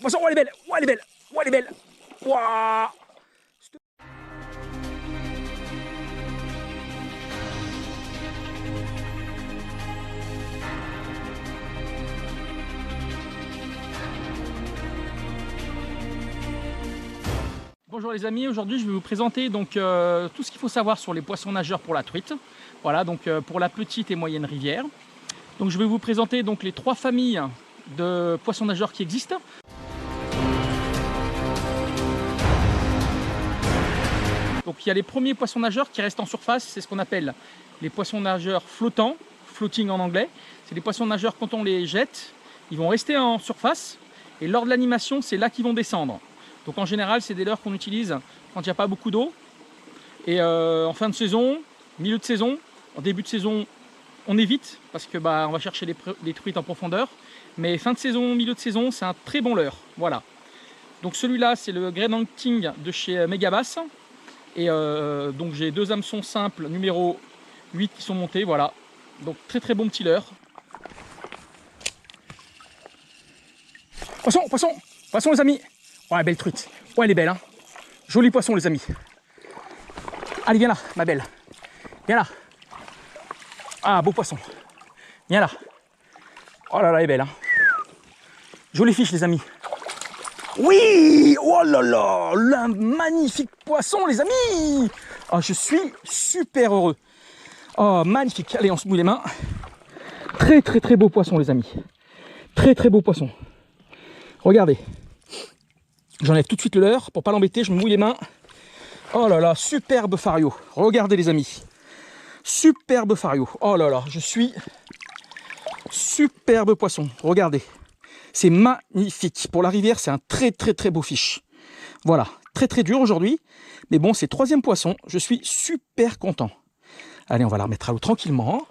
poisson, oh elle est belle, oh elle est belle, oh elle est belle. Ouah. Bonjour les amis, aujourd'hui je vais vous présenter donc tout ce qu'il faut savoir sur les poissons nageurs pour la truite. Voilà, donc pour la petite et moyenne rivière. Donc je vais vous présenter donc les 3 familles de poissons nageurs qui existent. Donc il y a les premiers poissons nageurs qui restent en surface, c'est ce qu'on appelle les poissons nageurs flottants, floating en anglais. C'est des poissons nageurs, quand on les jette, ils vont rester en surface et lors de l'animation, c'est là qu'ils vont descendre. Donc en général, c'est des leurres qu'on utilise quand il n'y a pas beaucoup d'eau. Et en fin de saison, milieu de saison, en début de saison, on évite parce que on va chercher les truites en profondeur. Mais fin de saison, milieu de saison, c'est un très bon leurre. Voilà. Donc celui-là, c'est le Grey King de chez Megabass. Et donc j'ai 2 hameçons simples numéro 8 qui sont montés. Voilà. Donc très très bon petit leurre. Poisson, poisson, poisson les amis. Ouais, belle truite. Ouais, elle est belle, hein. Joli poisson, les amis. Allez, viens là, ma belle. Viens là. Ah, beau poisson. Viens là. Oh là là, elle est belle, hein. Jolie fiche, les amis. Oui. Oh là là, un magnifique poisson, les amis. Oh, je suis super heureux. Oh, magnifique. Allez, on se mouille les mains. Très, très, très beau poisson, les amis. Très, très beau poisson. Regardez. J'enlève tout de suite le leurre pour pas l'embêter, je me mouille les mains. Oh là là, superbe fario. Regardez les amis. Superbe fario. Oh là là, je suis superbe poisson. Regardez. C'est magnifique. Pour la rivière, c'est un très très très beau fiche. Voilà, très très dur aujourd'hui. Mais bon, c'est 3e poisson. Je suis super content. Allez, on va la remettre à l'eau tranquillement.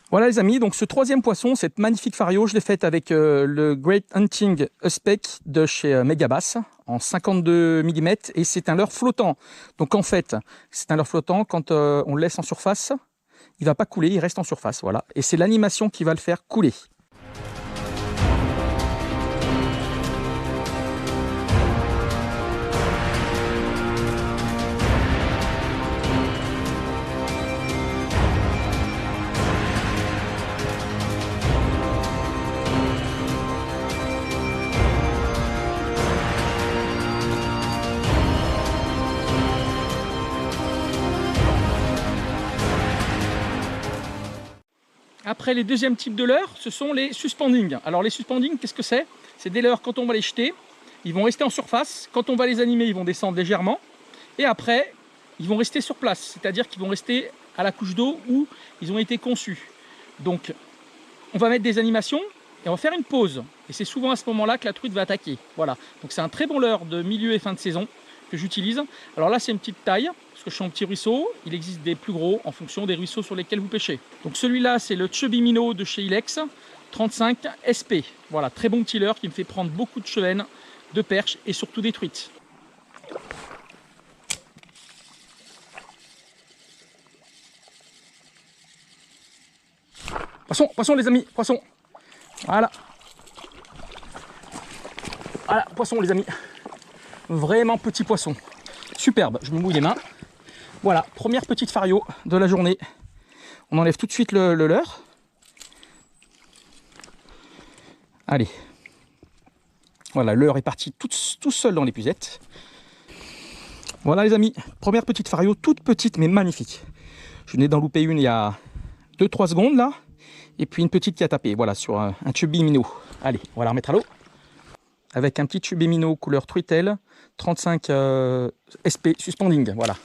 Voilà les amis, donc ce 3e poisson, cette magnifique fario, je l'ai faite avec le Great Hunting Spec de chez Megabass en 52 mm et c'est un leurre flottant. Donc en fait, c'est un leurre flottant, quand on le laisse en surface, il ne va pas couler, il reste en surface, voilà. Et c'est l'animation qui va le faire couler. Après, les deuxièmes types de leurres, ce sont les suspending. Alors les suspending, qu'est-ce que c'est? C'est des leurres, quand on va les jeter, ils vont rester en surface. Quand on va les animer, ils vont descendre légèrement. Et après, ils vont rester sur place. C'est-à-dire qu'ils vont rester à la couche d'eau où ils ont été conçus. Donc, on va mettre des animations et on va faire une pause. Et c'est souvent à ce moment-là que la truite va attaquer. Voilà. Donc c'est un très bon leurre de milieu et fin de saison que j'utilise. Alors là, c'est une petite taille. Parce que je suis en petit ruisseau, il existe des plus gros en fonction des ruisseaux sur lesquels vous pêchez. Donc celui-là, c'est le Chubby Minnow de chez Ilex, 35 SP. Voilà, très bon petit leurre qui me fait prendre beaucoup de chevennes, de perches et surtout des truites. Poisson, poisson les amis, poisson. Voilà. Voilà, poisson les amis. Vraiment petit poisson. Superbe, je me mouille les mains. Voilà, première petite fario de la journée. On enlève tout de suite le leurre. Allez. Voilà, le leurre est parti tout seul dans l'épuisette. Voilà les amis, première petite fario, toute petite mais magnifique. Je venais d'en louper une il y a 2-3 secondes là. Et puis une petite qui a tapé, voilà, sur un Chubby Minnow. Allez, on va la remettre à l'eau. Avec un petit Chubby Minnow couleur truitelle, 35 SP suspending, voilà.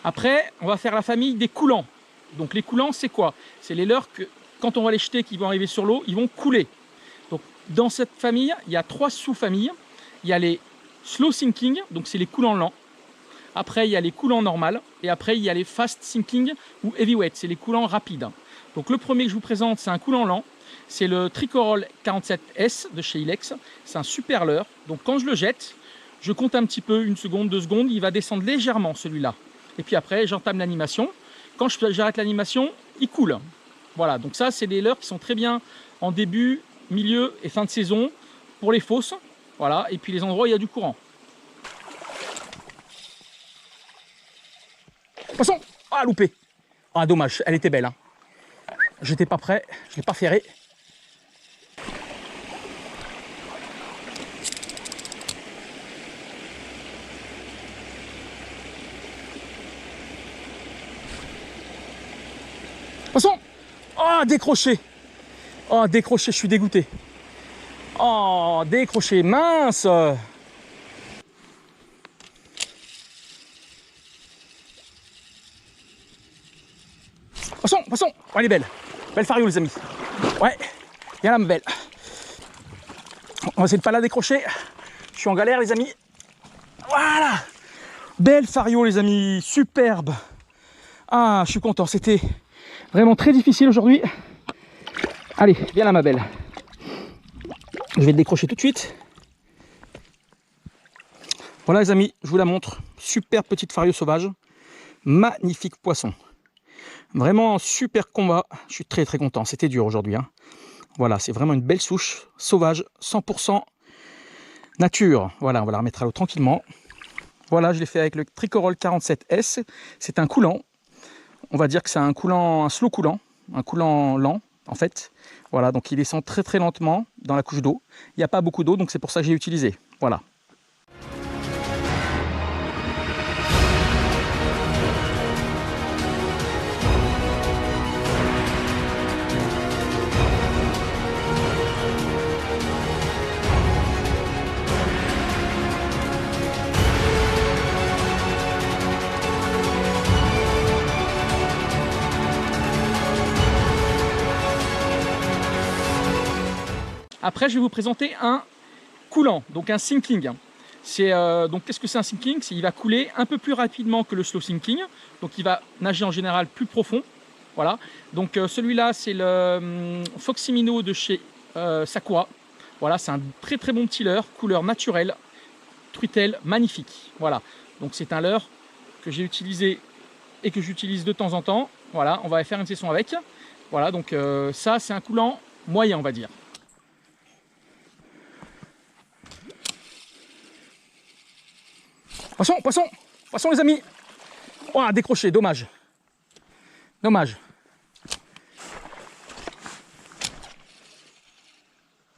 Après, on va faire la famille des coulants. Donc les coulants, c'est quoi? C'est les leurres que, quand on va les jeter, qui vont arriver sur l'eau, ils vont couler. Donc dans cette famille, il y a 3 sous-familles. Il y a les slow sinking, donc c'est les coulants lents. Après, il y a les coulants normales. Et après, il y a les fast sinking ou heavyweight. C'est les coulants rapides. Donc le premier que je vous présente, c'est un coulant lent. C'est le Tricorol 47S de chez Ilex. C'est un super leurre. Donc quand je le jette, je compte un petit peu, 1 seconde, 2 secondes. Il va descendre légèrement celui-là. Et puis après, j'entame l'animation. Quand j'arrête l'animation, il coule. Voilà, donc ça, c'est des leurres qui sont très bien en début, milieu et fin de saison pour les fosses. Voilà, et puis les endroits où il y a du courant. Poisson! Ah, loupé! Ah, dommage, elle était belle. Hein. J'étais pas prêt, je l'ai pas ferré. Poisson! Oh, décroché! Oh, décroché, je suis dégoûté. Oh, décroché, mince! Poisson, poisson! Oh, elle est belle. Belle fario, les amis. Ouais, viens là, ma belle. On va essayer de pas la décrocher. Je suis en galère, les amis. Voilà! Belle fario, les amis. Superbe. Ah, je suis content. C'était vraiment très difficile aujourd'hui. Allez, viens là, ma belle. Je vais le décrocher tout de suite. Voilà, les amis, je vous la montre. Super petite fario sauvage. Magnifique poisson. Vraiment un super combat. Je suis très très content. C'était dur aujourd'hui. Hein. Voilà, c'est vraiment une belle souche sauvage, 100% nature. Voilà, on va la remettre à l'eau tranquillement. Voilà, je l'ai fait avec le Tricorol 47S. C'est un coulant. On va dire que c'est un coulant, un slow coulant, un coulant lent en fait. Voilà, donc il descend très très lentement dans la couche d'eau. Il n'y a pas beaucoup d'eau, donc c'est pour ça que j'ai utilisé. Voilà. Après, je vais vous présenter un coulant, donc un sinking. Donc qu'est-ce que c'est un sinking? Il va couler un peu plus rapidement que le slow sinking, donc il va nager en général plus profond. Voilà. Donc celui-là, c'est le Foximino de chez Sakura. Voilà, c'est un très très bon petit leurre, couleur naturelle, truitelle, magnifique. Voilà. Donc c'est un leurre que j'ai utilisé et que j'utilise de temps en temps. Voilà, on va faire une session avec. Voilà, donc ça c'est un coulant moyen, on va dire. Poisson, poisson, poisson les amis. Oh, décroché, dommage. Dommage.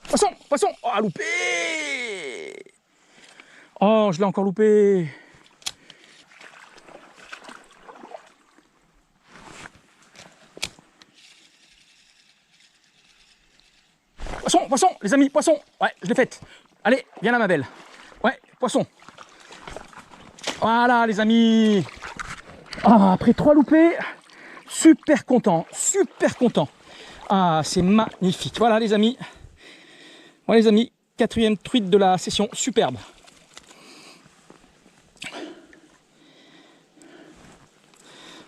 Poisson, poisson. Oh, loupé. Oh, je l'ai encore loupé. Poisson, poisson, les amis, poisson. Ouais, je l'ai faite. Allez, viens là, ma belle. Ouais, poisson. Voilà, les amis. Ah, après 3 loupés, super content, super content. Ah, c'est magnifique. Voilà, les amis. Voilà, les amis, 4e truite de la session, superbe.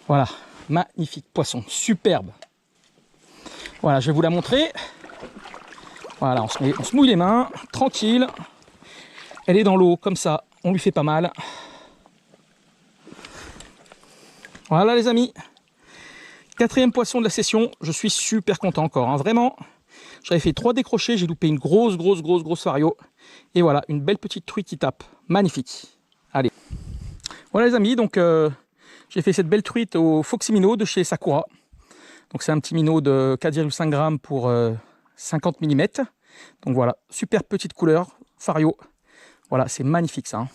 Voilà, magnifique poisson, superbe. Voilà, je vais vous la montrer. Voilà, on se mouille les mains, tranquille. Elle est dans l'eau, comme ça, on lui fait pas mal. Voilà les amis, 4e poisson de la session, je suis super content encore, hein. Vraiment, j'avais fait 3 décrochés, j'ai loupé une grosse fario, et voilà, une belle petite truite qui tape, magnifique. Allez, voilà les amis, donc j'ai fait cette belle truite au Foximino de chez Sakura, donc c'est un petit minot de 4,5 g pour 50 mm, donc voilà, super petite couleur, fario, voilà, c'est magnifique ça, hein.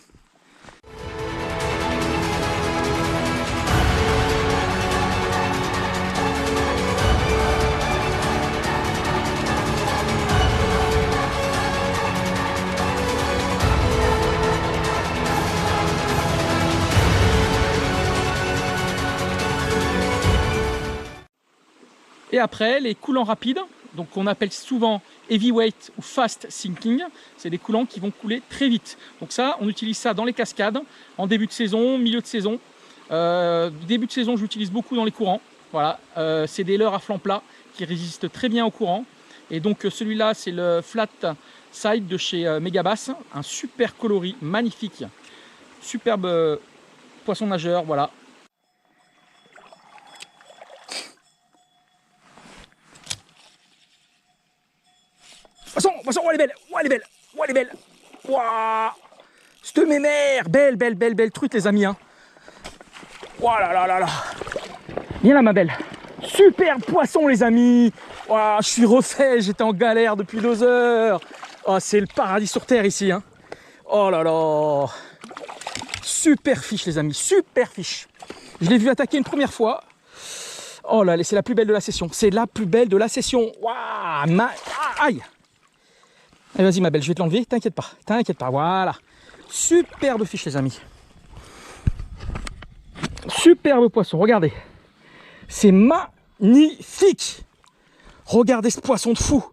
Et après, les coulants rapides. donc on appelle souvent heavyweight ou fast sinking. C'est des coulants qui vont couler très vite. Donc ça, on utilise ça dans les cascades, en début de saison, milieu de saison. Début de saison, j'utilise beaucoup dans les courants. Voilà, c'est des leurres à flanc plat qui résistent très bien au courant. Et donc celui-là, c'est le Flat Side de chez Megabass, un super coloris, magnifique, superbe poisson nageur, voilà. Poisson, oh elle est belle, oh elle est belle, oh elle est belle, waouh, cette mémère, belle truite les amis, hein. Oh là là là là, viens là ma belle, super poisson les amis, oh, je suis refait, j'étais en galère depuis 2 heures, oh, c'est le paradis sur terre ici, hein. Oh là là, super fiche les amis, super fiche. Je l'ai vu attaquer une première fois. Oh là, c'est la plus belle de la session, c'est la plus belle de la session. Waouh, aïe. Allez, vas-y ma belle, je vais te l'enlever, t'inquiète pas, voilà. Superbe fiche les amis. Superbe poisson, regardez. C'est magnifique. Regardez ce poisson de fou.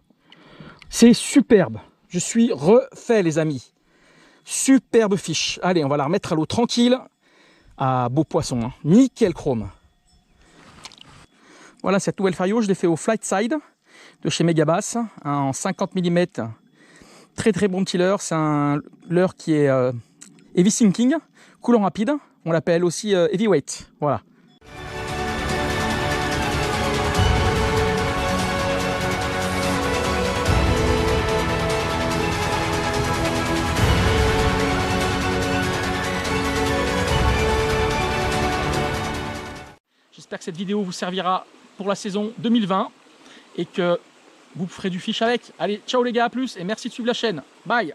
C'est superbe. Je suis refait les amis. Superbe fiche. Allez, on va la remettre à l'eau tranquille. Ah, beau poisson, hein. Nickel chrome. Voilà cette nouvelle fario, je l'ai fait au Flight Side de chez Megabass, en 50 mm. Très bon petit leurre. C'est un leurre qui est heavy sinking, coulant rapide. On l'appelle aussi heavyweight. Voilà. J'espère que cette vidéo vous servira pour la saison 2020 et que vous ferez du fish avec. Allez, ciao les gars, à plus et merci de suivre la chaîne. Bye!